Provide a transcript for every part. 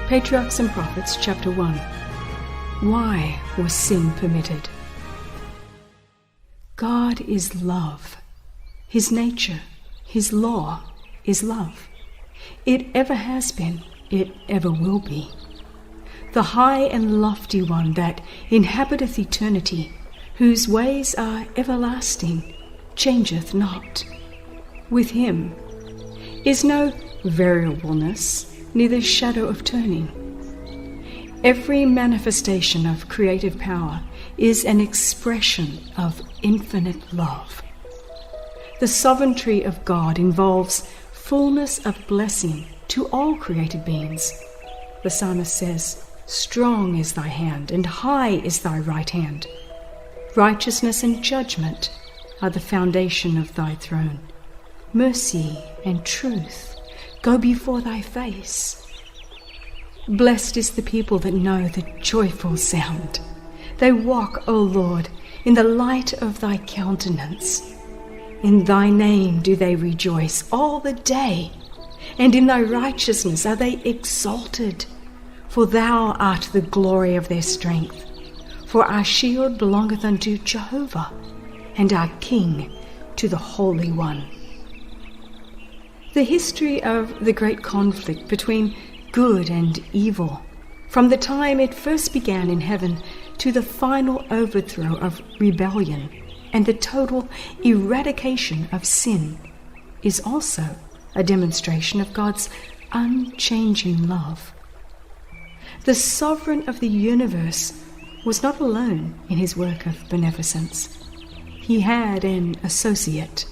Patriarchs and Prophets, chapter 1. Why was sin permitted? God is love. His nature, his law is love. It ever has been, it ever will be. The high and lofty one that inhabiteth eternity, whose ways are everlasting, changeth not. With him is no variableness, neither shadow of turning. Every manifestation of creative power is an expression of infinite love. The sovereignty of God involves fullness of blessing to all created beings. The psalmist says, "Strong is thy hand, and high is thy right hand. Righteousness and judgment are the foundation of thy throne. Mercy and truth go before thy face." Blessed is the people that know the joyful sound. They walk, O Lord, in the light of thy countenance. In thy name do they rejoice all the day, and in thy righteousness are they exalted. For thou art the glory of their strength. For our shield belongeth unto Jehovah, and our King to the Holy One. The history of the great conflict between good and evil, from the time it first began in heaven to the final overthrow of rebellion and the total eradication of sin, is also a demonstration of God's unchanging love. The sovereign of the universe was not alone in his work of beneficence. He had an associate,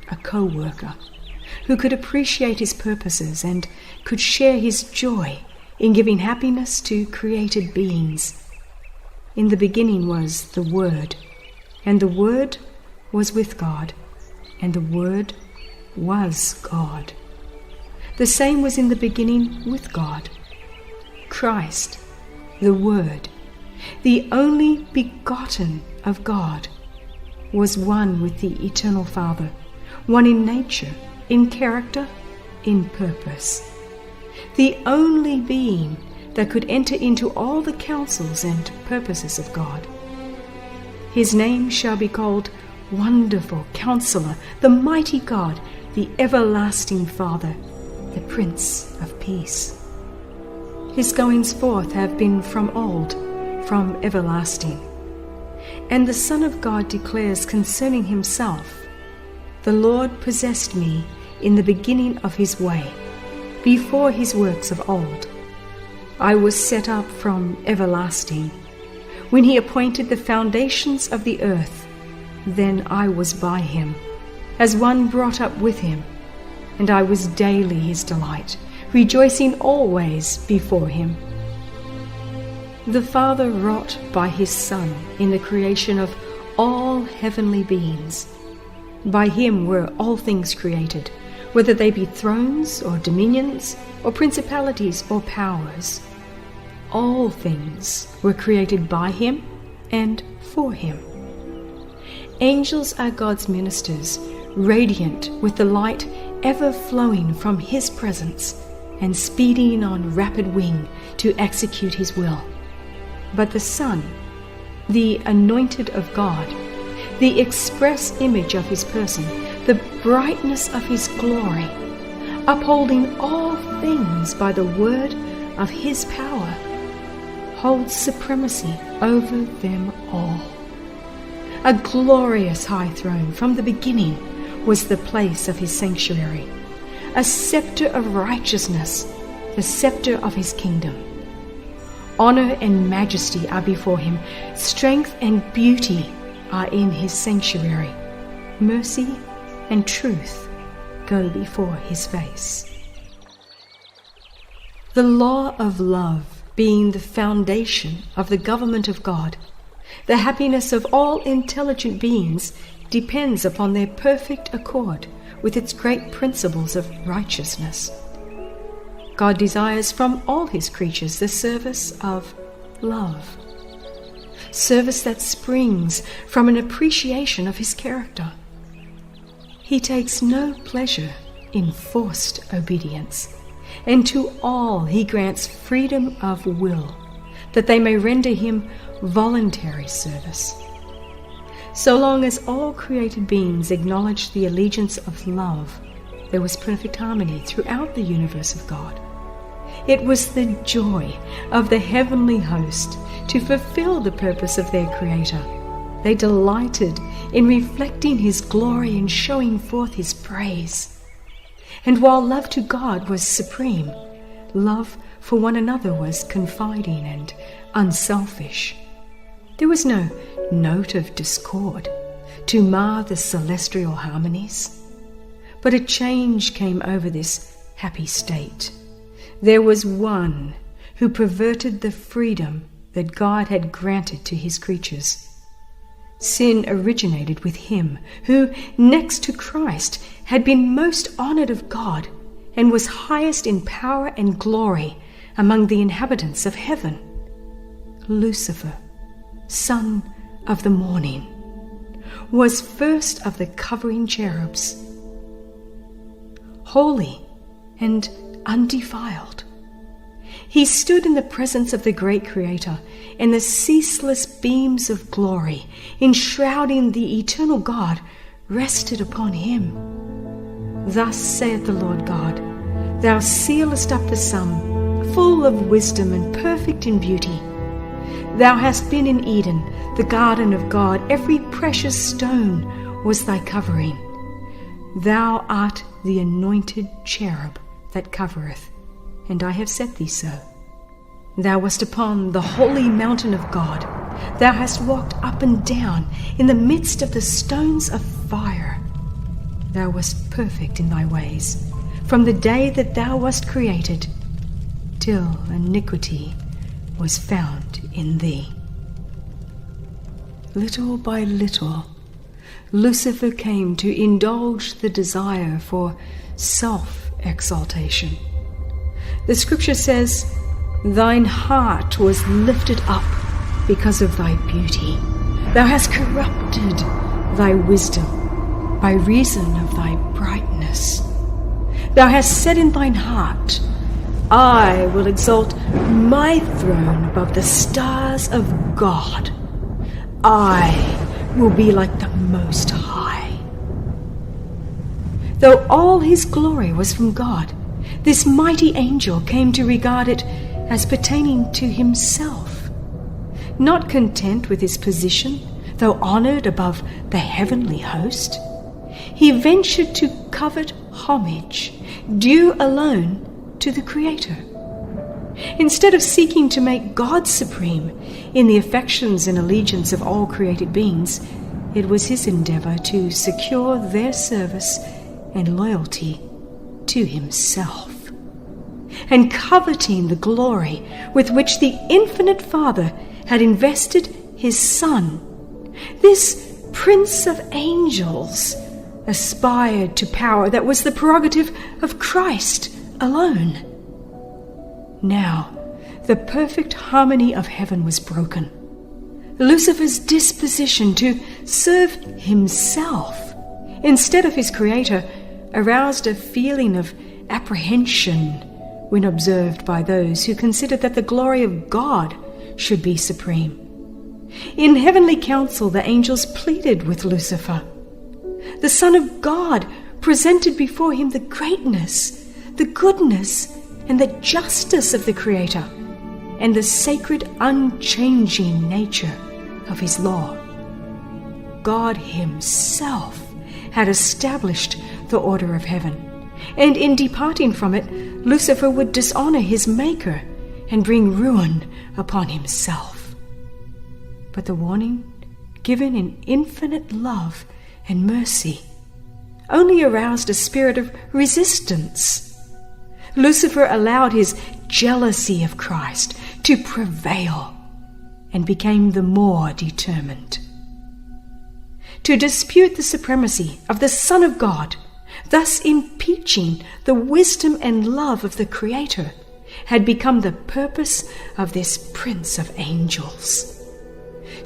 a co-worker, who could appreciate his purposes and could share his joy in giving happiness to created beings. In the beginning was the Word, and the Word was with God, and the Word was God. The same was in the beginning with God. Christ, the Word, the only begotten of God, was one with the Eternal Father, one in nature, in character, in purpose. The only being that could enter into all the counsels and purposes of God. His name shall be called Wonderful Counselor, the Mighty God, the Everlasting Father, the Prince of Peace. His goings forth have been from old, from everlasting. And the Son of God declares concerning himself, "The Lord possessed me in the beginning of his way, before his works of old. I was set up from everlasting. When he appointed the foundations of the earth, then I was by him, as one brought up with him, and I was daily his delight, rejoicing always before him." The Father wrought by his Son in the creation of all heavenly beings. By him were all things created, whether they be thrones or dominions or principalities or powers. All things were created by him and for him. Angels are God's ministers, radiant with the light ever flowing from his presence and speeding on rapid wing to execute his will. But the Son, the anointed of God, the express image of his person, the brightness of his glory, upholding all things by the word of his power, holds supremacy over them all. A glorious high throne from the beginning was the place of his sanctuary, a scepter of righteousness, the scepter of his kingdom. Honor and majesty are before him, strength and beauty are in his sanctuary. Mercy and truth go before his face. The law of love being the foundation of the government of God, the happiness of all intelligent beings depends upon their perfect accord with its great principles of righteousness. God desires from all his creatures the service of love, service that springs from an appreciation of his character. He takes no pleasure in forced obedience. and to all he grants freedom of will, that they may render him voluntary service. So long as all created beings acknowledged the allegiance of love, there was perfect harmony throughout the universe of God. It was the joy of the heavenly host to fulfill the purpose of their Creator. They delighted in reflecting his glory and showing forth his praise. And while love to God was supreme, love for one another was confiding and unselfish. There was no note of discord to mar the celestial harmonies. But a change came over this happy state. There was one who perverted the freedom that God had granted to his creatures. Sin originated with him who, next to Christ, had been most honored of God and was highest in power and glory among the inhabitants of heaven. Lucifer, son of the morning, was first of the covering cherubs, holy and undefiled. He stood in the presence of the great Creator, and the ceaseless beams of glory enshrouding the eternal God rested upon him. Thus saith the Lord God, Thou sealest up the sum, full of wisdom and perfect in beauty. Thou hast been in Eden, the garden of God. Every precious stone was thy covering. Thou art the anointed cherub that covereth, and I have set thee so. Thou wast upon the holy mountain of God. Thou hast walked up and down in the midst of the stones of fire. Thou wast perfect in thy ways, from the day that thou wast created, till iniquity was found in thee. Little by little, Lucifer came to indulge the desire for self-exaltation. The scripture says, Thine heart was lifted up because of thy beauty. Thou hast corrupted thy wisdom by reason of thy brightness. Thou hast said in thine heart, I will exalt my throne above the stars of God. I will be like the Most High. Though all his glory was from God, this mighty angel came to regard it as pertaining to himself. Not content with his position, though honored above the heavenly host, he ventured to covet homage due alone to the Creator. Instead of seeking to make God supreme in the affections and allegiance of all created beings, it was his endeavor to secure their service and loyalty to himself. And coveting the glory with which the infinite Father had invested his Son, this Prince of Angels aspired to power that was the prerogative of Christ alone. Now, the perfect harmony of heaven was broken. Lucifer's disposition to serve himself instead of his Creator aroused a feeling of apprehension when observed by those who considered that the glory of God should be supreme. In heavenly council, the angels pleaded with Lucifer. The Son of God presented before him the greatness, the goodness, and the justice of the Creator, and the sacred, unchanging nature of his law. God himself had established the order of heaven, and in departing from it, Lucifer would dishonor his Maker and bring ruin upon himself. But the warning, given in infinite love and mercy, only aroused a spirit of resistance. Lucifer allowed his jealousy of Christ to prevail and became the more determined to dispute the supremacy of the Son of God, thus impeaching the wisdom and love of the Creator, had become the purpose of this Prince of Angels.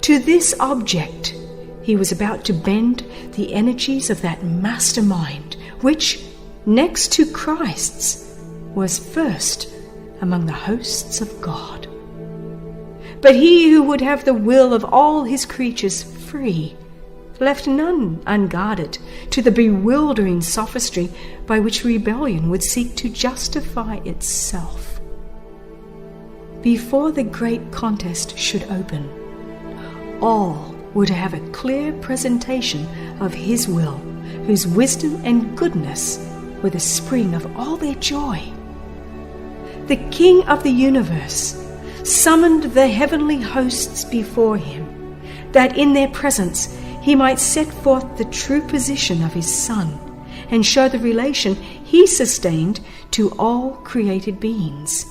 To this object, he was about to bend the energies of that mastermind which, next to Christ's, was first among the hosts of God. But he who would have the will of all his creatures free left none unguarded to the bewildering sophistry by which rebellion would seek to justify itself. Before the great contest should open, all were to have a clear presentation of his will, whose wisdom and goodness were the spring of all their joy. The King of the universe summoned the heavenly hosts before him, that in their presence he might set forth the true position of his Son and show the relation he sustained to all created beings.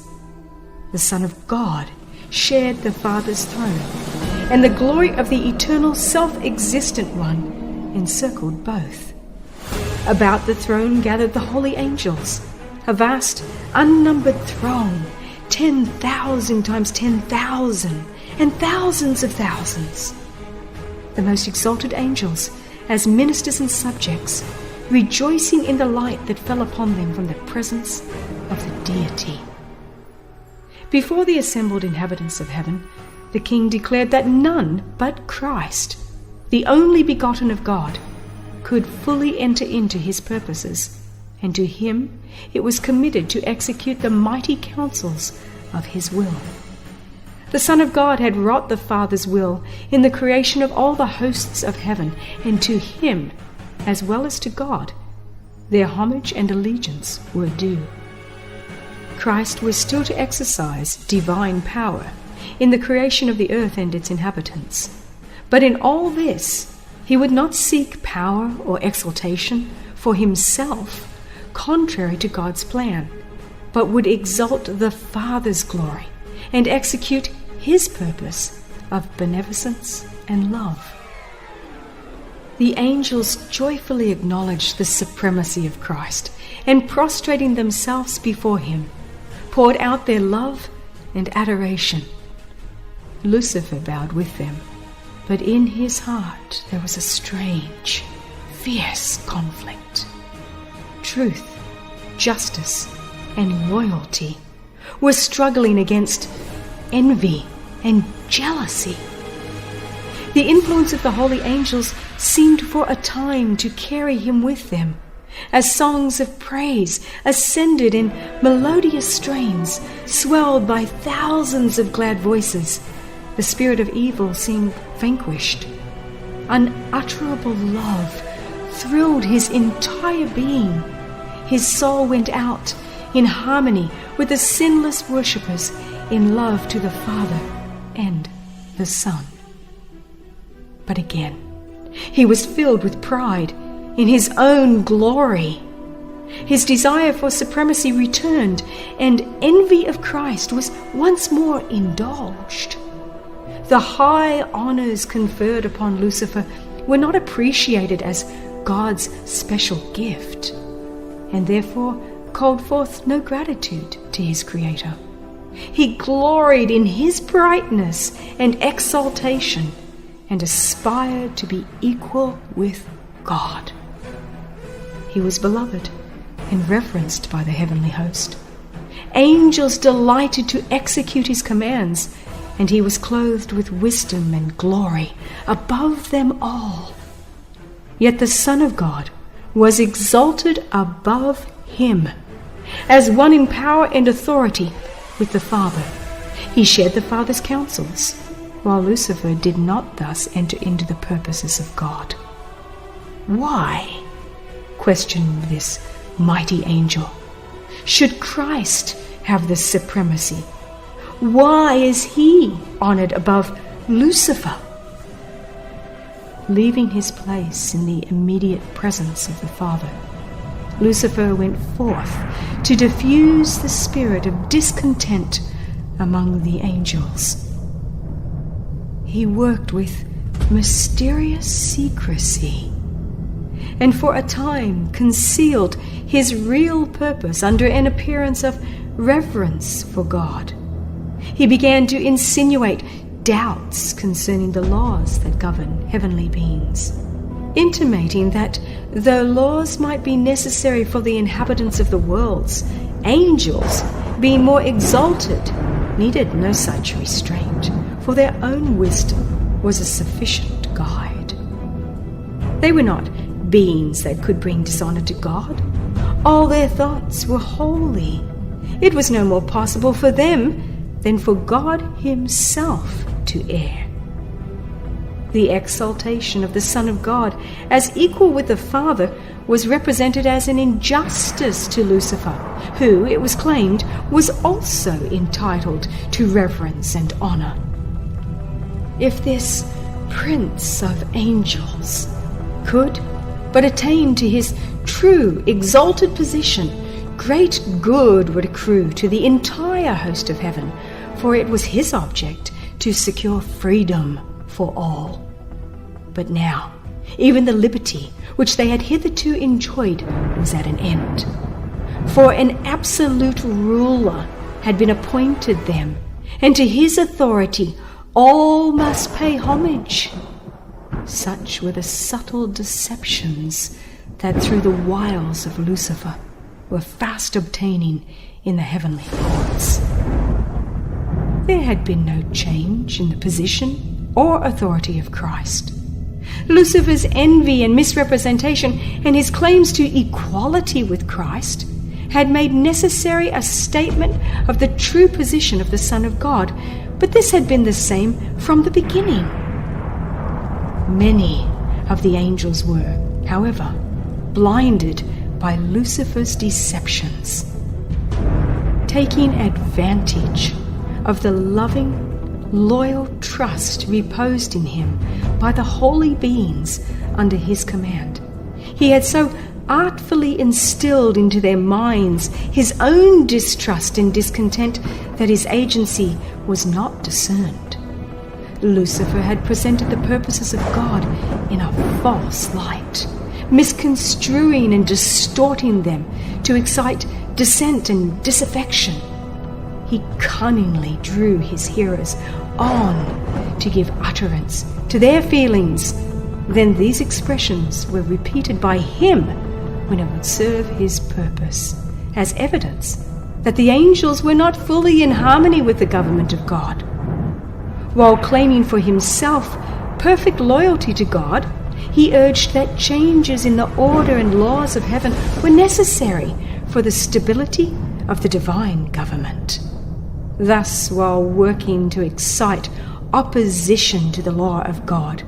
The Son of God shared the Father's throne, and the glory of the eternal self-existent one encircled both. About the throne gathered the holy angels, a vast, unnumbered throng, 10,000 times 10,000, and thousands of thousands. The most exalted angels, as ministers and subjects, rejoicing in the light that fell upon them from the presence of the deity. Before the assembled inhabitants of heaven, the King declared that none but Christ, the only begotten of God, could fully enter into his purposes, and to him it was committed to execute the mighty counsels of his will. The Son of God had wrought the Father's will in the creation of all the hosts of heaven, and to him, as well as to God, their homage and allegiance were due. Christ was still to exercise divine power in the creation of the earth and its inhabitants. But in all this, he would not seek power or exaltation for himself, contrary to God's plan, but would exalt the Father's glory and execute his purpose of beneficence and love. The angels joyfully acknowledged the supremacy of Christ, and prostrating themselves before him, poured out their love and adoration. Lucifer bowed with them, but in his heart there was a strange, fierce conflict. Truth, justice, and loyalty were struggling against envy and jealousy. The influence of the holy angels seemed for a time to carry him with them, as songs of praise ascended in melodious strains, swelled by thousands of glad voices. The spirit of evil seemed vanquished. Unutterable love thrilled his entire being. His soul went out in harmony with the sinless worshippers, in love to the Father and the Son. But again, he was filled with pride in his own glory. His desire for supremacy returned, and envy of Christ was once more indulged. The high honors conferred upon Lucifer were not appreciated as God's special gift, and therefore called forth no gratitude to his Creator. He gloried in his brightness and exaltation, and aspired to be equal with God. He was beloved and reverenced by the heavenly host. Angels delighted to execute his commands, and he was clothed with wisdom and glory above them all. Yet the Son of God was exalted above him, as one in power and authority with the Father. He shared the Father's counsels, while Lucifer did not thus enter into the purposes of God. Why, questioned this mighty angel, should Christ have the supremacy? Why is he honored above Lucifer? Leaving his place in the immediate presence of the Father, Lucifer went forth to diffuse the spirit of discontent among the angels. He worked with mysterious secrecy, and for a time concealed his real purpose under an appearance of reverence for God. He began to insinuate doubts concerning the laws that govern heavenly beings. intimating that though laws might be necessary for the inhabitants of the worlds, angels, being more exalted, needed no such restraint, for their own wisdom was a sufficient guide. They were not beings that could bring dishonor to God. All their thoughts were holy. It was no more possible for them than for God himself to err. The exaltation of the Son of God as equal with the Father was represented as an injustice to Lucifer, who, it was claimed, was also entitled to reverence and honor. If this Prince of Angels could but attain to his true exalted position, great good would accrue to the entire host of heaven, for it was his object to secure freedom for all. But now, even the liberty which they had hitherto enjoyed was at an end. For an absolute ruler had been appointed them, and to his authority all must pay homage. Such were the subtle deceptions that through the wiles of Lucifer were fast obtaining in the heavenly courts. There had been no change in the position or authority of Christ. Lucifer's envy and misrepresentation and his claims to equality with Christ had made necessary a statement of the true position of the Son of God, but this had been the same from the beginning. Many of the angels were, however, blinded by Lucifer's deceptions, taking advantage of the loving, loyal trust reposed in him by the holy beings under his command. He had so artfully instilled into their minds his own distrust and discontent that his agency was not discerned. Lucifer had presented the purposes of God in a false light, misconstruing and distorting them to excite dissent and disaffection. He cunningly drew his hearers on to give utterance to their feelings. Then these expressions were repeated by him when it would serve his purpose, as evidence that the angels were not fully in harmony with the government of God. While claiming for himself perfect loyalty to God, he urged that changes in the order and laws of heaven were necessary for the stability of the divine government. Thus, while working to excite opposition to the law of God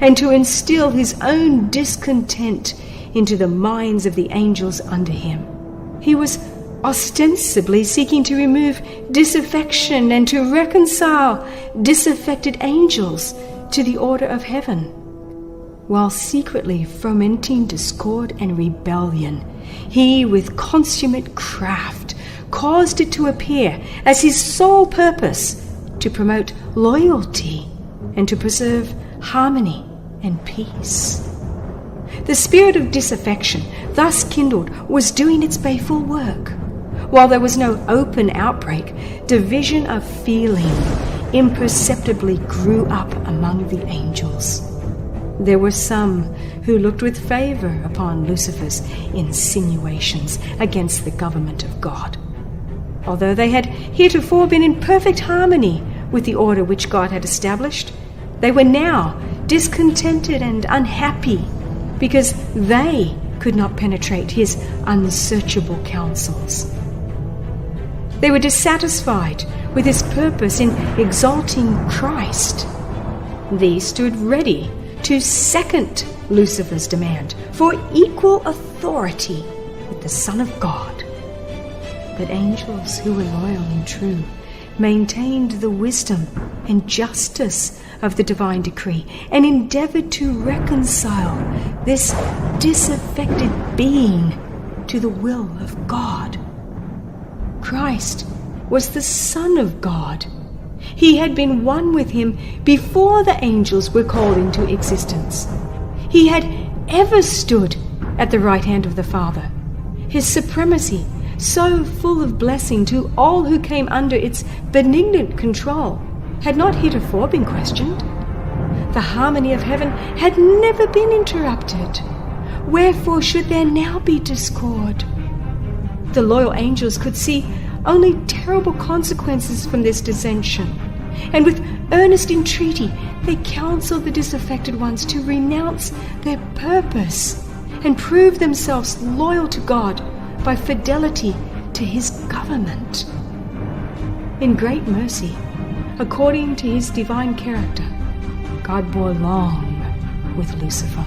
and to instill his own discontent into the minds of the angels under him, he was ostensibly seeking to remove disaffection and to reconcile disaffected angels to the order of heaven, while secretly fomenting discord and rebellion. He, with consummate craft, caused it to appear as his sole purpose to promote loyalty and to preserve harmony and peace. The spirit of disaffection thus kindled was doing its baleful work. While there was no open outbreak, division of feeling imperceptibly grew up among the angels. There were some who looked with favor upon Lucifer's insinuations against the government of God. Although they had heretofore been in perfect harmony with the order which God had established, they were now discontented and unhappy because they could not penetrate his unsearchable counsels. They were dissatisfied with his purpose in exalting Christ. These stood ready to second Lucifer's demand for equal authority with the Son of God. But angels who were loyal and true maintained the wisdom and justice of the divine decree and endeavored to reconcile this disaffected being to the will of God. Christ was the Son of God. He had been one with him before the angels were called into existence. He had ever stood at the right hand of the Father. His supremacy, so full of blessing to all who came under its benignant control, had not heretofore been questioned. The harmony of heaven had never been interrupted. Wherefore should there now be discord? The loyal angels could see only terrible consequences from this dissension, and with earnest entreaty they counseled the disaffected ones to renounce their purpose and prove themselves loyal to God by fidelity to his government. In great mercy, according to his divine character, God bore long with Lucifer.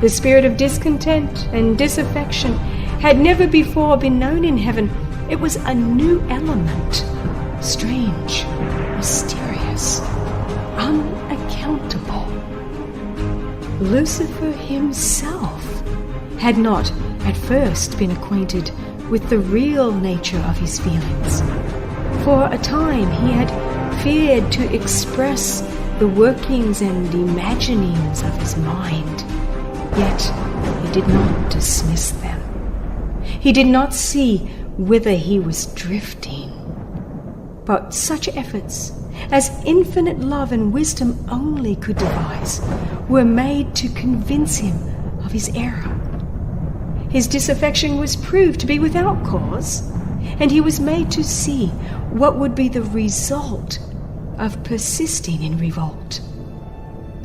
The spirit of discontent and disaffection had never before been known in heaven. It was a new element, strange, mysterious, unaccountable. Lucifer himself had not at first been acquainted with the real nature of his feelings. For a time he had feared to express the workings and imaginings of his mind, yet he did not dismiss them. He did not see whither he was drifting. But such efforts as infinite love and wisdom only could devise were made to convince him of his error. His disaffection was proved to be without cause, and he was made to see what would be the result of persisting in revolt.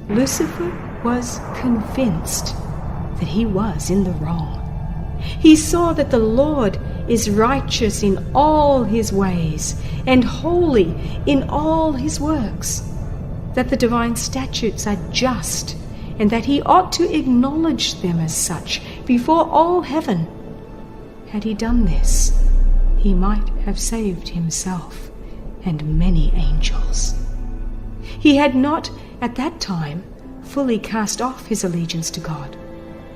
Lucifer was convinced that he was in the wrong. He saw that the Lord is righteous in all his ways and holy in all his works, that the divine statutes are just, and that he ought to acknowledge them as such before all heaven. Had he done this, he might have saved himself and many angels. He had not at that time fully cast off his allegiance to God,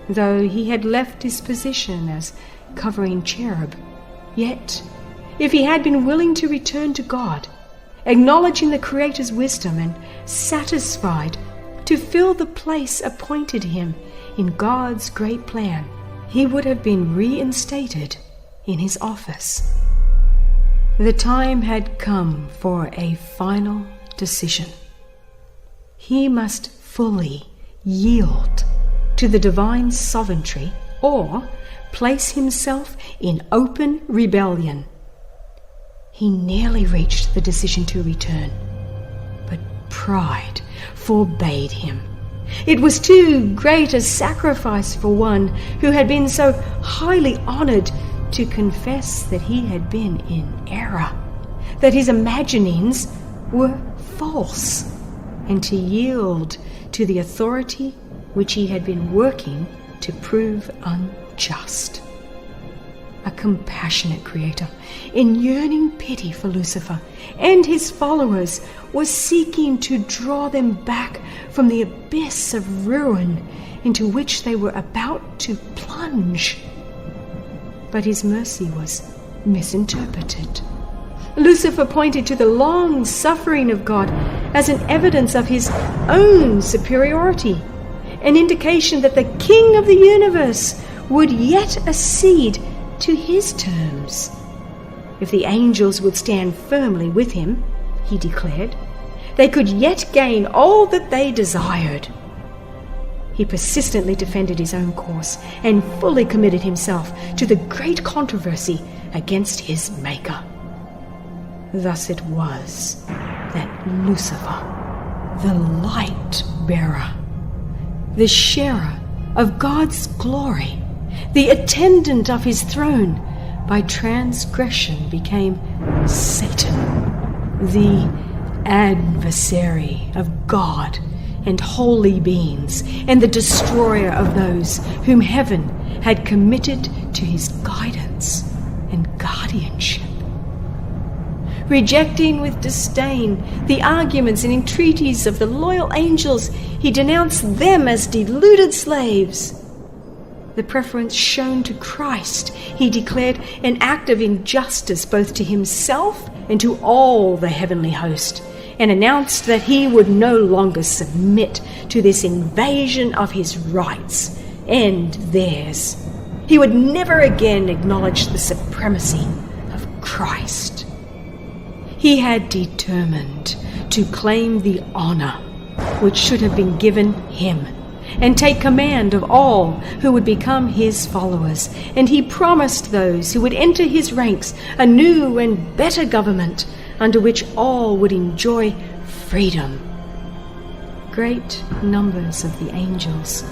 though he had left his position as covering cherub. Yet, if he had been willing to return to God, acknowledging the Creator's wisdom and satisfied to fill the place appointed him in God's great plan, he would have been reinstated in his office. The time had come for a final decision. He must fully yield to the divine sovereignty or place himself in open rebellion. He nearly reached the decision to return, but pride forbade him. It was too great a sacrifice for one who had been so highly honored to confess that he had been in error, that his imaginings were false, and to yield to the authority which he had been working to prove unjust. A compassionate Creator, in yearning pity for Lucifer and his followers, was seeking to draw them back from the abyss of ruin into which they were about to plunge. But his mercy was misinterpreted. Lucifer pointed to the long suffering of God as an evidence of his own superiority, an indication that the King of the universe would yet accede to his terms. If the angels would stand firmly with him, he declared, they could yet gain all that they desired. He persistently defended his own course and fully committed himself to the great controversy against his Maker. Thus it was that Lucifer, the light bearer, the sharer of God's glory, the attendant of his throne, by transgression became Satan, the adversary of God and holy beings, and the destroyer of those whom heaven had committed to his guidance and guardianship. Rejecting with disdain the arguments and entreaties of the loyal angels, he denounced them as deluded slaves. The preference shown to Christ he declared an act of injustice both to himself and to all the heavenly host, and announced that he would no longer submit to this invasion of his rights and theirs. He would never again acknowledge the supremacy of Christ. He had determined to claim the honor which should have been given him, and take command of all who would become his followers. And he promised those who would enter his ranks a new and better government, under which all would enjoy freedom. Great numbers of the angels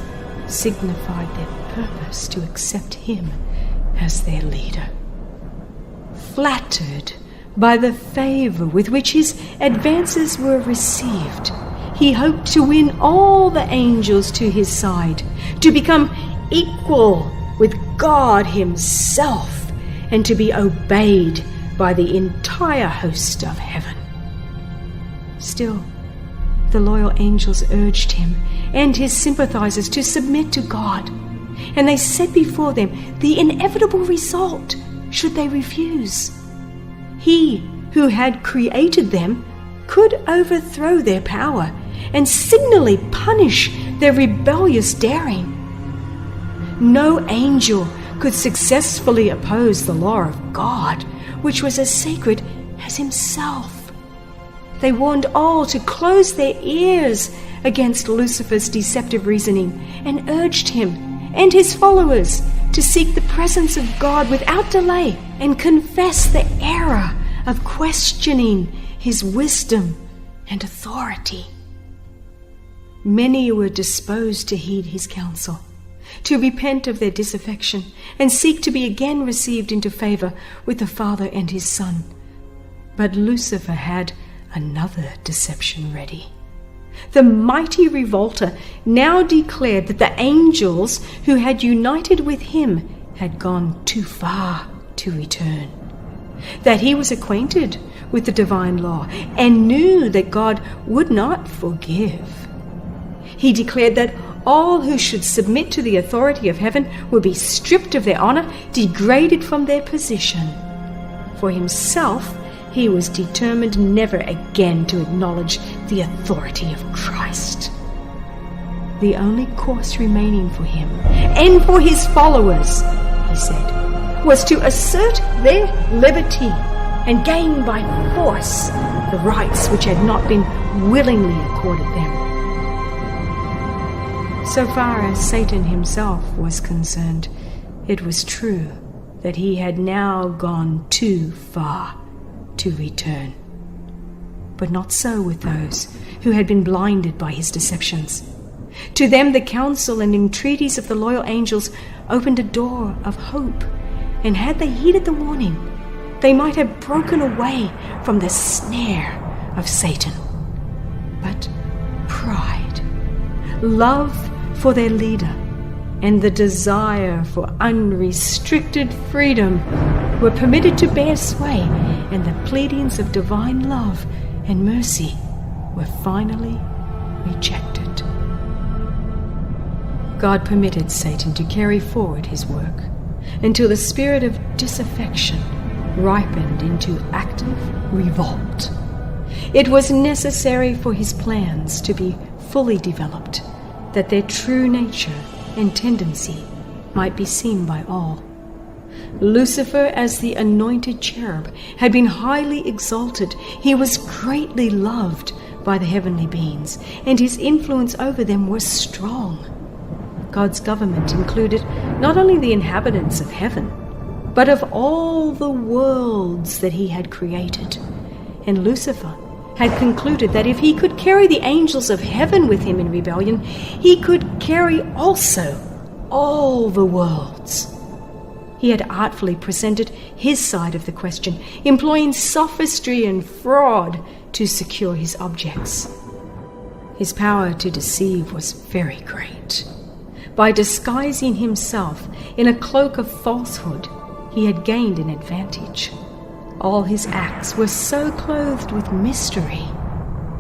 signified their purpose to accept him as their leader. Flattered by the favor with which his advances were received, he hoped to win all the angels to his side, to become equal with God himself, and to be obeyed by the entire host of heaven. Still, the loyal angels urged him and his sympathizers to submit to God, and they set before them the inevitable result should they refuse. He who had created them could overthrow their power and signally punish their rebellious daring. No angel could successfully oppose the law of God, which was as sacred as himself. They warned all to close their ears against Lucifer's deceptive reasoning, and urged him and his followers to seek the presence of God without delay and confess the error of questioning his wisdom and authority. Many were disposed to heed his counsel, to repent of their disaffection, and seek to be again received into favor with the Father and his Son. But Lucifer had another deception ready. The mighty revolter now declared that the angels who had united with him had gone too far to return, that he was acquainted with the divine law and knew that God would not forgive. He declared that all who should submit to the authority of heaven would be stripped of their honor, degraded from their position. For himself, he was determined never again to acknowledge the authority of Christ. The only course remaining for him and for his followers, he said, was to assert their liberty and gain by force the rights which had not been willingly accorded them. So far as Satan himself was concerned, it was true that he had now gone too far to return. But not so with those who had been blinded by his deceptions. To them the counsel and entreaties of the loyal angels opened a door of hope, and had they heeded the warning, they might have broken away from the snare of Satan. But pride, love for their leader, and the desire for unrestricted freedom were permitted to bear sway, and the pleadings of divine love and mercy were finally rejected. God permitted Satan to carry forward his work until the spirit of disaffection ripened into active revolt. It was necessary for his plans to be fully developed, that their true nature and tendency might be seen by all. Lucifer, as the anointed cherub, had been highly exalted. He was greatly loved by the heavenly beings, and his influence over them was strong. God's government included not only the inhabitants of heaven, but of all the worlds that he had created. And Lucifer had concluded that if he could carry the angels of heaven with him in rebellion, he could carry also all the worlds. He had artfully presented his side of the question, employing sophistry and fraud to secure his objects. His power to deceive was very great. By disguising himself in a cloak of falsehood, he had gained an advantage. All his acts were so clothed with mystery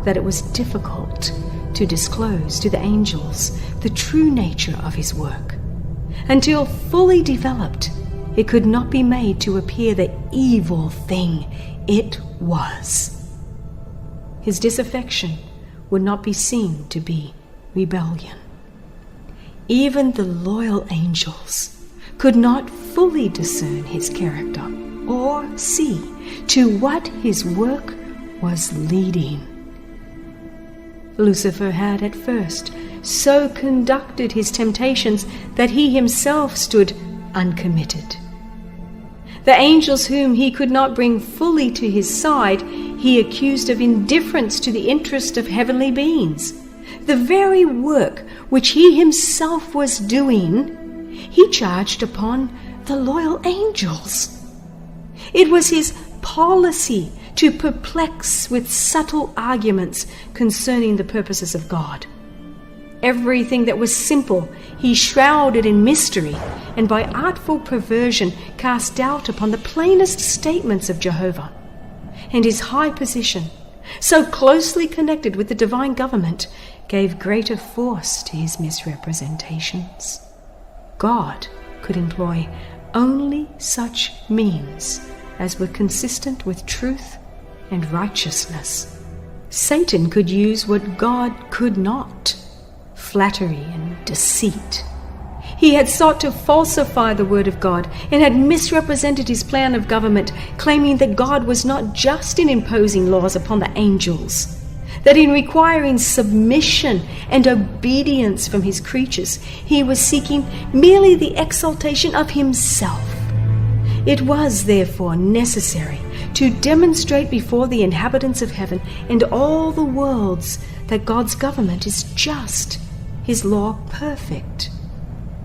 that it was difficult to disclose to the angels the true nature of his work. Until fully developed, it could not be made to appear the evil thing it was. His disaffection would not be seen to be rebellion. Even the loyal angels could not fully discern his character or see to what his work was leading. Lucifer had at first so conducted his temptations that he himself stood uncommitted. The angels whom he could not bring fully to his side, he accused of indifference to the interest of heavenly beings. The very work which he himself was doing, he charged upon the loyal angels. It was his policy to perplex with subtle arguments concerning the purposes of God. Everything that was simple he shrouded in mystery, and by artful perversion cast doubt upon the plainest statements of Jehovah. And his high position, so closely connected with the divine government, gave greater force to his misrepresentations. God could employ only such means as were consistent with truth and righteousness. Satan could use what God could not: flattery and deceit. He had sought to falsify the word of God and had misrepresented his plan of government, claiming that God was not just in imposing laws upon the angels, that in requiring submission and obedience from his creatures, he was seeking merely the exaltation of himself. It was therefore necessary to demonstrate before the inhabitants of heaven and all the worlds that God's government is just, his law perfect.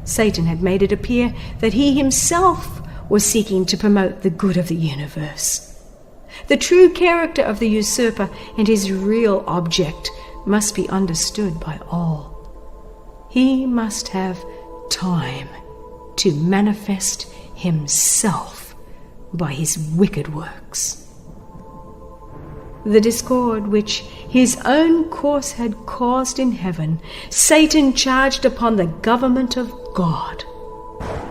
Satan had made it appear that he himself was seeking to promote the good of the universe. The true character of the usurper and his real object must be understood by all. He must have time to manifest himself by his wicked works. The discord which his own course had caused in heaven, Satan charged upon the government of God.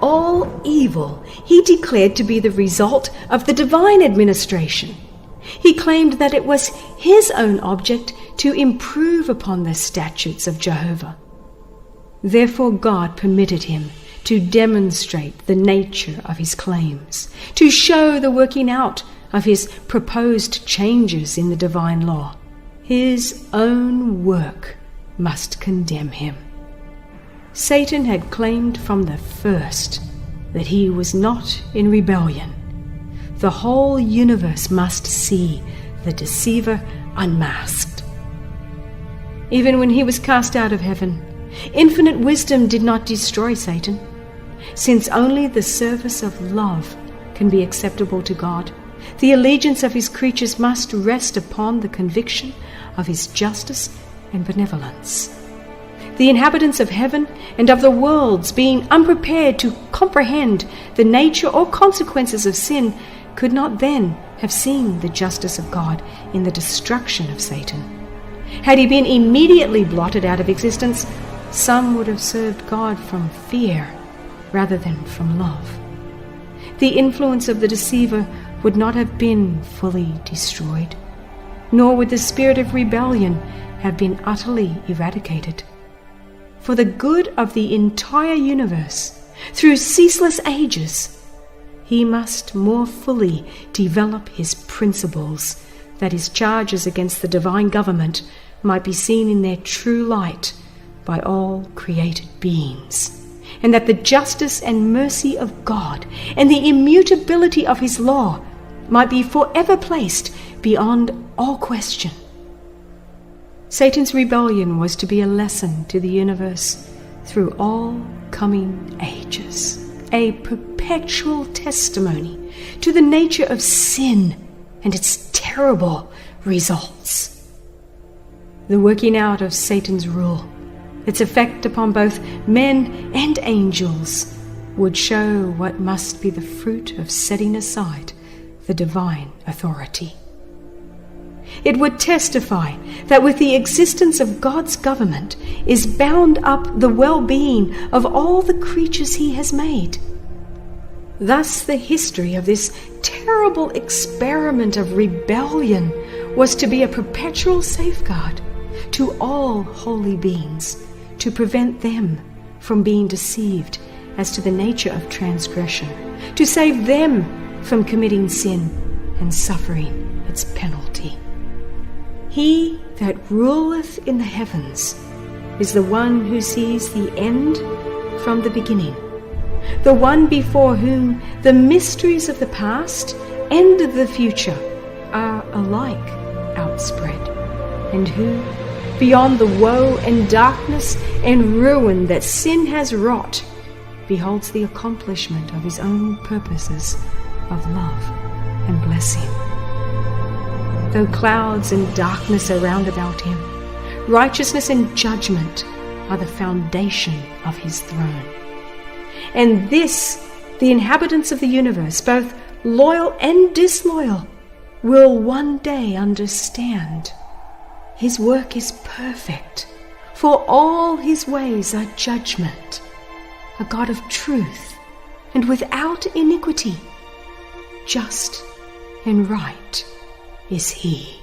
All evil he declared to be the result of the divine administration. He claimed that it was his own object to improve upon the statutes of Jehovah. Therefore God permitted him to demonstrate the nature of his claims, to show the working out of his proposed changes in the divine law. His own work must condemn him. Satan had claimed from the first that he was not in rebellion. The whole universe must see the deceiver unmasked. Even when he was cast out of heaven, infinite wisdom did not destroy Satan. Since only the service of love can be acceptable to God, the allegiance of his creatures must rest upon the conviction of his justice and benevolence. The inhabitants of heaven and of the worlds, being unprepared to comprehend the nature or consequences of sin, could not then have seen the justice of God in the destruction of Satan. Had he been immediately blotted out of existence, some would have served God from fear rather than from love. The influence of the deceiver would not have been fully destroyed, nor would the spirit of rebellion have been utterly eradicated. For the good of the entire universe, through ceaseless ages, he must more fully develop his principles, that his charges against the divine government might be seen in their true light by all created beings, and that the justice and mercy of God and the immutability of his law might be forever placed beyond all question. Satan's rebellion was to be a lesson to the universe through all coming ages, a perpetual testimony to the nature of sin and its terrible results. The working out of Satan's rule, its effect upon both men and angels, would show what must be the fruit of setting aside the divine authority. It would testify that with the existence of God's government is bound up the well-being of all the creatures he has made. Thus the history of this terrible experiment of rebellion was to be a perpetual safeguard to all holy beings, to prevent them from being deceived as to the nature of transgression, to save them from committing sin and suffering its penalty. He that ruleth in the heavens is the one who sees the end from the beginning, the one before whom the mysteries of the past and of the future are alike outspread, and who, beyond the woe and darkness and ruin that sin has wrought, beholds the accomplishment of his own purposes of love and blessing. Though clouds and darkness are round about him, righteousness and judgment are the foundation of his throne. And this the inhabitants of the universe, both loyal and disloyal, will one day understand. His work is perfect, for all his ways are judgment. A God of truth and without iniquity, just and right is he.